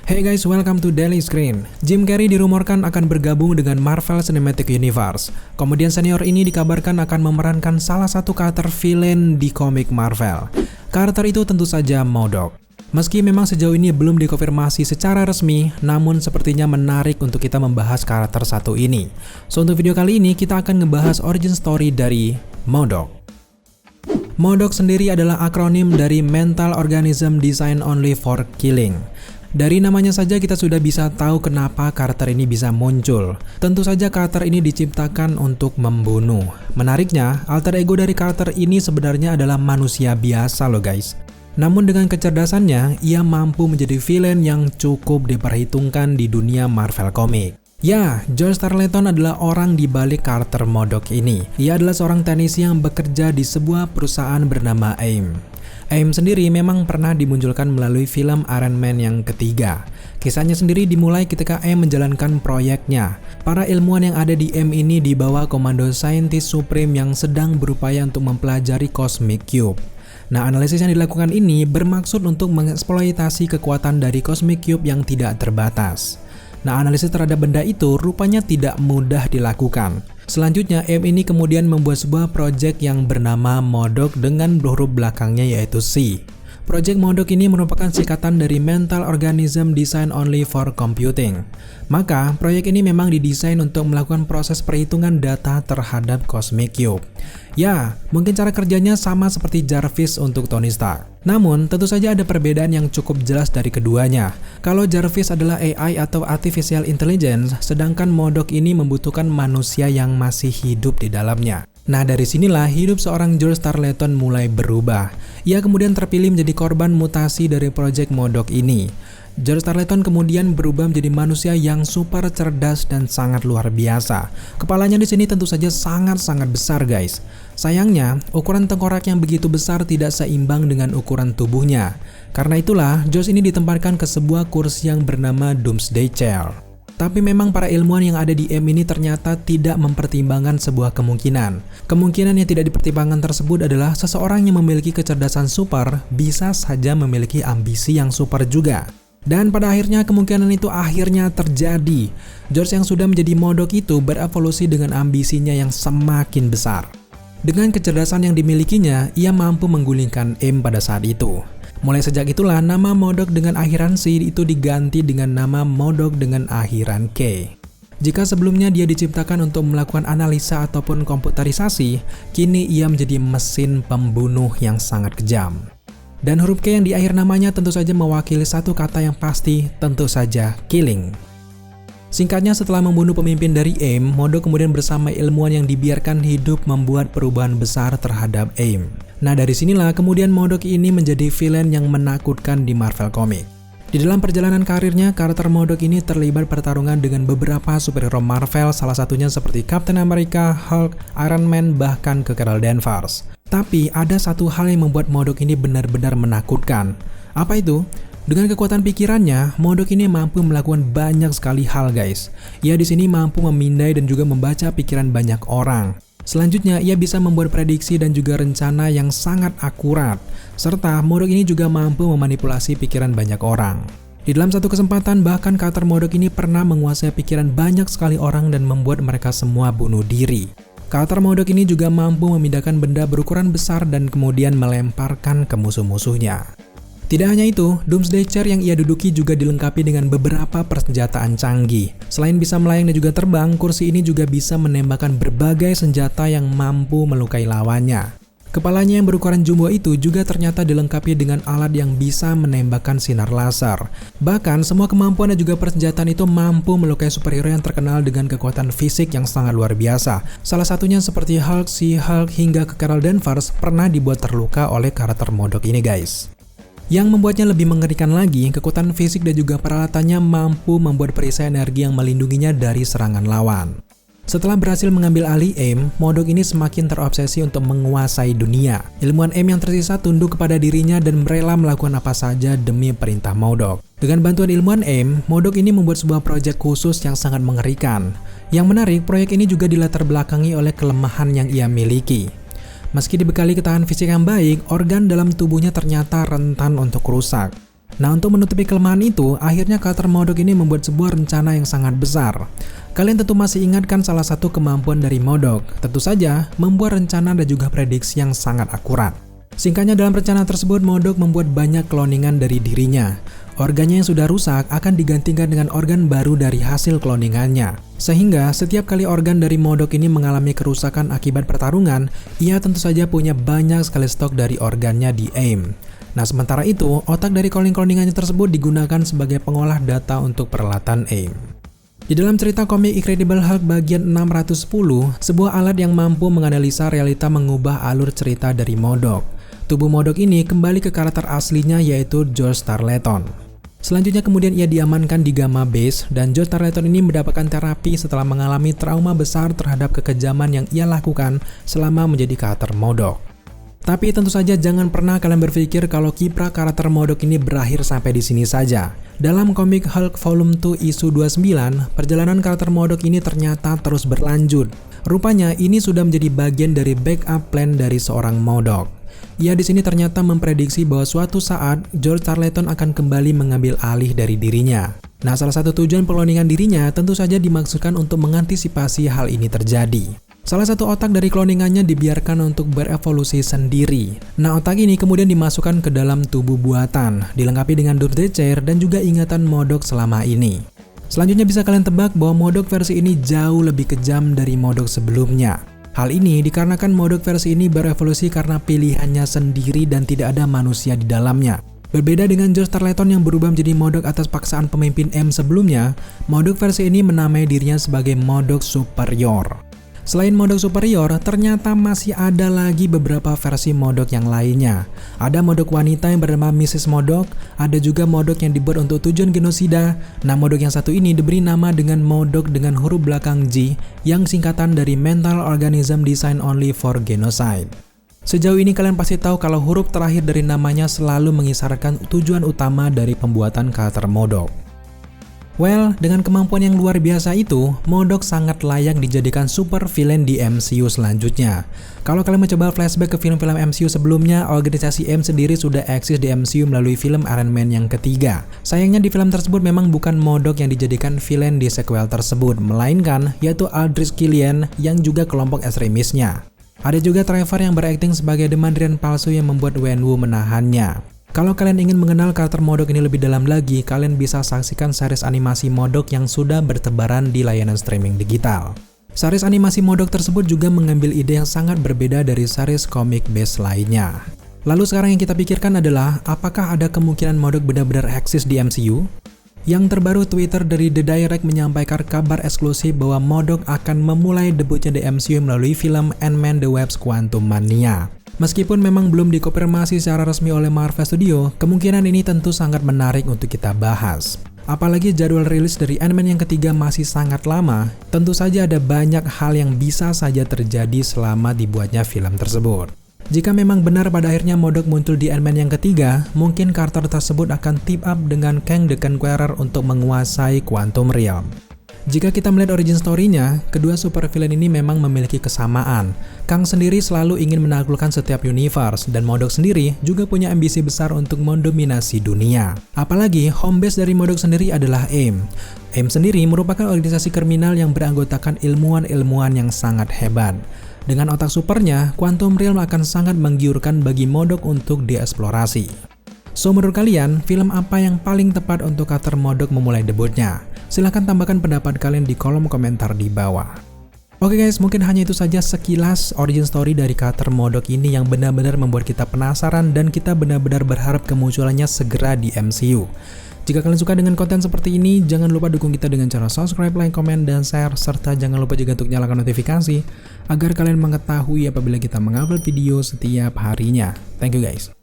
Hey guys, welcome to Daily Screen. Jim Carrey dirumorkan akan bergabung dengan Marvel Cinematic Universe. Komedian senior ini dikabarkan akan memerankan salah satu karakter villain di komik Marvel. Karakter itu tentu saja MODOK. Meski memang sejauh ini belum dikonfirmasi secara resmi, namun sepertinya menarik untuk kita membahas karakter satu ini. So, untuk video kali ini kita akan ngebahas origin story dari MODOK. MODOK sendiri adalah akronim dari Mental Organism Designed Only for Killing. Dari namanya saja kita sudah bisa tahu kenapa karakter ini bisa muncul. Tentu saja karakter ini diciptakan untuk membunuh. Menariknya, alter ego dari karakter ini sebenarnya adalah manusia biasa loh guys. Namun dengan kecerdasannya, ia mampu menjadi villain yang cukup diperhitungkan di dunia Marvel Comics. Ya, George Tarleton adalah orang di balik karakter MODOK ini. Ia adalah seorang teknisi yang bekerja di sebuah perusahaan bernama AIM. AIM sendiri memang pernah dimunculkan melalui film Iron Man yang ketiga. Kisahnya sendiri dimulai ketika AIM menjalankan proyeknya. Para ilmuwan yang ada di AIM ini dibawa komando saintis supreme yang sedang berupaya untuk mempelajari Cosmic Cube. Nah, analisis yang dilakukan ini bermaksud untuk mengeksploitasi kekuatan dari Cosmic Cube yang tidak terbatas. Nah, analisis terhadap benda itu rupanya tidak mudah dilakukan. Selanjutnya, AIM ini kemudian membuat sebuah proyek yang bernama MODOK dengan huruf belakangnya yaitu C. Proyek MODOK ini merupakan singkatan dari Mental Organism Designed Only for Computing. Maka, proyek ini memang didesain untuk melakukan proses perhitungan data terhadap Cosmic Cube. Ya, mungkin cara kerjanya sama seperti Jarvis untuk Tony Stark. Namun, tentu saja ada perbedaan yang cukup jelas dari keduanya. Kalau Jarvis adalah AI atau Artificial Intelligence, sedangkan MODOK ini membutuhkan manusia yang masih hidup di dalamnya. Nah, dari sinilah hidup seorang George Tarleton mulai berubah. Ia kemudian terpilih menjadi korban mutasi dari proyek MODOK ini. George Tarleton kemudian berubah menjadi manusia yang super cerdas dan sangat luar biasa. Kepalanya di sini tentu saja sangat-sangat besar guys. Sayangnya, ukuran tengkorak yang begitu besar tidak seimbang dengan ukuran tubuhnya. Karena itulah, George ini ditempatkan ke sebuah kursi yang bernama Doomsday Chair. Tapi memang para ilmuwan yang ada di AIM ini ternyata tidak mempertimbangkan sebuah kemungkinan. Kemungkinan yang tidak dipertimbangkan tersebut adalah seseorang yang memiliki kecerdasan super bisa saja memiliki ambisi yang super juga. Dan pada akhirnya kemungkinan itu akhirnya terjadi. George yang sudah menjadi MODOK itu berevolusi dengan ambisinya yang semakin besar. Dengan kecerdasan yang dimilikinya, ia mampu menggulingkan AIM pada saat itu. Mulai sejak itulah nama MODOK dengan akhiran C itu diganti dengan nama MODOK dengan akhiran K. Jika sebelumnya dia diciptakan untuk melakukan analisa ataupun komputerisasi, kini ia menjadi mesin pembunuh yang sangat kejam. Dan huruf K yang di akhir namanya tentu saja mewakili satu kata yang pasti, tentu saja killing. Singkatnya, setelah membunuh pemimpin dari AIM, MODOK kemudian bersama ilmuwan yang dibiarkan hidup membuat perubahan besar terhadap AIM. Nah, dari sinilah kemudian MODOK ini menjadi villain yang menakutkan di Marvel Comics. Di dalam perjalanan karirnya, karakter MODOK ini terlibat pertarungan dengan beberapa superhero Marvel, salah satunya seperti Captain America, Hulk, Iron Man, bahkan ke Carol Danvers. Tapi ada satu hal yang membuat MODOK ini benar-benar menakutkan. Apa itu? Dengan kekuatan pikirannya, MODOK ini mampu melakukan banyak sekali hal guys. Ia di sini mampu memindai dan juga membaca pikiran banyak orang. Selanjutnya, ia bisa membuat prediksi dan juga rencana yang sangat akurat. Serta, MODOK ini juga mampu memanipulasi pikiran banyak orang. Di dalam satu kesempatan, bahkan karakter MODOK ini pernah menguasai pikiran banyak sekali orang dan membuat mereka semua bunuh diri. Karakter MODOK ini juga mampu memindahkan benda berukuran besar dan kemudian melemparkan ke musuh-musuhnya. Tidak hanya itu, Doomsday Chair yang ia duduki juga dilengkapi dengan beberapa persenjataan canggih. Selain bisa melayang dan juga terbang, kursi ini juga bisa menembakkan berbagai senjata yang mampu melukai lawannya. Kepalanya yang berukuran jumbo itu juga ternyata dilengkapi dengan alat yang bisa menembakkan sinar laser. Bahkan, semua kemampuan dan juga persenjataan itu mampu melukai superhero yang terkenal dengan kekuatan fisik yang sangat luar biasa. Salah satunya seperti Hulk, She-Hulk, hingga ke Carol Danvers pernah dibuat terluka oleh karakter MODOK ini guys. Yang membuatnya lebih mengerikan lagi, kekuatan fisik dan juga peralatannya mampu membuat perisai energi yang melindunginya dari serangan lawan. Setelah berhasil mengambil alih AIM, MODOK ini semakin terobsesi untuk menguasai dunia. Ilmuwan AIM yang tersisa tunduk kepada dirinya dan rela melakukan apa saja demi perintah MODOK. Dengan bantuan ilmuwan AIM, MODOK ini membuat sebuah proyek khusus yang sangat mengerikan. Yang menarik, proyek ini juga dilatar belakangi oleh kelemahan yang ia miliki. Meski dibekali ketahanan fisik yang baik, organ dalam tubuhnya ternyata rentan untuk rusak. Nah, untuk menutupi kelemahan itu, akhirnya karakter M.O.D.O.K ini membuat sebuah rencana yang sangat besar. Kalian tentu masih ingatkan salah satu kemampuan dari M.O.D.O.K, tentu saja membuat rencana dan juga prediksi yang sangat akurat. Singkatnya, dalam rencana tersebut M.O.D.O.K membuat banyak kloningan dari dirinya. Organnya yang sudah rusak akan digantikan dengan organ baru dari hasil kloningannya. Sehingga setiap kali organ dari M.O.D.O.K ini mengalami kerusakan akibat pertarungan, ia tentu saja punya banyak sekali stok dari organnya di AIM. Nah, sementara itu, otak dari kloningannya tersebut digunakan sebagai pengolah data untuk peralatan AIM. Di dalam cerita komik Incredible Hulk bagian 610, sebuah alat yang mampu menganalisa realita mengubah alur cerita dari M.O.D.O.K. Tubuh M.O.D.O.K ini kembali ke karakter aslinya, yaitu George Tarleton. Selanjutnya kemudian ia diamankan di Gamma Base, dan George Tarleton ini mendapatkan terapi setelah mengalami trauma besar terhadap kekejaman yang ia lakukan selama menjadi karakter M.O.D.O.K. Tapi tentu saja jangan pernah kalian berpikir kalau kiprah karakter M.O.D.O.K ini berakhir sampai di sini saja. Dalam komik Hulk Volume 2 Issue 29, perjalanan karakter M.O.D.O.K ini ternyata terus berlanjut. Rupanya ini sudah menjadi bagian dari backup plan dari seorang M.O.D.O.K. Ia di sini ternyata memprediksi bahwa suatu saat George Tarleton akan kembali mengambil alih dari dirinya. Nah, salah satu tujuan perkloningan dirinya tentu saja dimaksudkan untuk mengantisipasi hal ini terjadi. Salah satu otak dari kloningannya dibiarkan untuk berevolusi sendiri. Nah, otak ini kemudian dimasukkan ke dalam tubuh buatan, dilengkapi dengan Doomsday Chair dan juga ingatan M.O.D.O.K selama ini. Selanjutnya bisa kalian tebak bahwa M.O.D.O.K versi ini jauh lebih kejam dari M.O.D.O.K sebelumnya. Hal ini dikarenakan M.O.D.O.K versi ini berevolusi karena pilihannya sendiri dan tidak ada manusia di dalamnya. Berbeda dengan George Tarleton yang berubah menjadi M.O.D.O.K atas paksaan pemimpin M sebelumnya, M.O.D.O.K versi ini menamai dirinya sebagai M.O.D.O.K Superior. Selain M.O.D.O.K Superior, ternyata masih ada lagi beberapa versi M.O.D.O.K yang lainnya. Ada M.O.D.O.K wanita yang bernama Mrs. M.O.D.O.K, ada juga M.O.D.O.K yang dibuat untuk tujuan genosida. Nah, M.O.D.O.K yang satu ini diberi nama dengan M.O.D.O.K dengan huruf belakang G, yang singkatan dari Mental Organism Designed Only for Genocide. Sejauh ini kalian pasti tahu kalau huruf terakhir dari namanya selalu mengisarkan tujuan utama dari pembuatan karakter M.O.D.O.K. Well, dengan kemampuan yang luar biasa itu, M.O.D.O.K sangat layak dijadikan super villain di MCU selanjutnya. Kalau kalian mencoba flashback ke film-film MCU sebelumnya, organisasi M sendiri sudah eksis di MCU melalui film Iron Man yang ketiga. Sayangnya di film tersebut memang bukan M.O.D.O.K yang dijadikan villain di sequel tersebut, melainkan yaitu Aldrich Killian yang juga kelompok ekstremisnya. Ada juga Trevor yang berakting sebagai The Mandarin palsu yang membuat Wenwu menahannya. Kalau kalian ingin mengenal karakter M.O.D.O.K ini lebih dalam lagi, kalian bisa saksikan series animasi M.O.D.O.K yang sudah bertebaran di layanan streaming digital. Series animasi M.O.D.O.K tersebut juga mengambil ide yang sangat berbeda dari series komik base lainnya. Lalu sekarang yang kita pikirkan adalah, apakah ada kemungkinan M.O.D.O.K benar-benar eksis di MCU? Yang terbaru, Twitter dari The Direct menyampaikan kabar eksklusif bahwa M.O.D.O.K akan memulai debutnya di MCU melalui film Ant-Man The Wasp: Quantumania. Meskipun memang belum dikonfirmasi secara resmi oleh Marvel Studio, kemungkinan ini tentu sangat menarik untuk kita bahas. Apalagi jadwal rilis dari Ant-Man yang ketiga masih sangat lama, tentu saja ada banyak hal yang bisa saja terjadi selama dibuatnya film tersebut. Jika memang benar pada akhirnya M.O.D.O.K muncul di Ant-Man yang ketiga, mungkin karakter tersebut akan team up dengan Kang the Conqueror untuk menguasai Quantum Realm. Jika kita melihat origin story-nya, kedua supervillain ini memang memiliki kesamaan. Kang sendiri selalu ingin menaklukkan setiap universe, dan M.O.D.O.K sendiri juga punya ambisi besar untuk mendominasi dunia. Apalagi, home base dari M.O.D.O.K sendiri adalah AIM. AIM sendiri merupakan organisasi kriminal yang beranggotakan ilmuwan-ilmuwan yang sangat hebat. Dengan otak supernya, Quantum Realm akan sangat menggiurkan bagi M.O.D.O.K untuk dieksplorasi. So, menurut kalian, film apa yang paling tepat untuk karakter M.O.D.O.K memulai debutnya? Silahkan tambahkan pendapat kalian di kolom komentar di bawah. Oke guys, mungkin hanya itu saja sekilas origin story dari karakter M.O.D.O.K ini yang benar-benar membuat kita penasaran dan kita benar-benar berharap kemunculannya segera di MCU. Jika kalian suka dengan konten seperti ini, jangan lupa dukung kita dengan cara subscribe, like, komen, dan share, serta jangan lupa juga untuk nyalakan notifikasi agar kalian mengetahui apabila kita mengupload video setiap harinya. Thank you guys.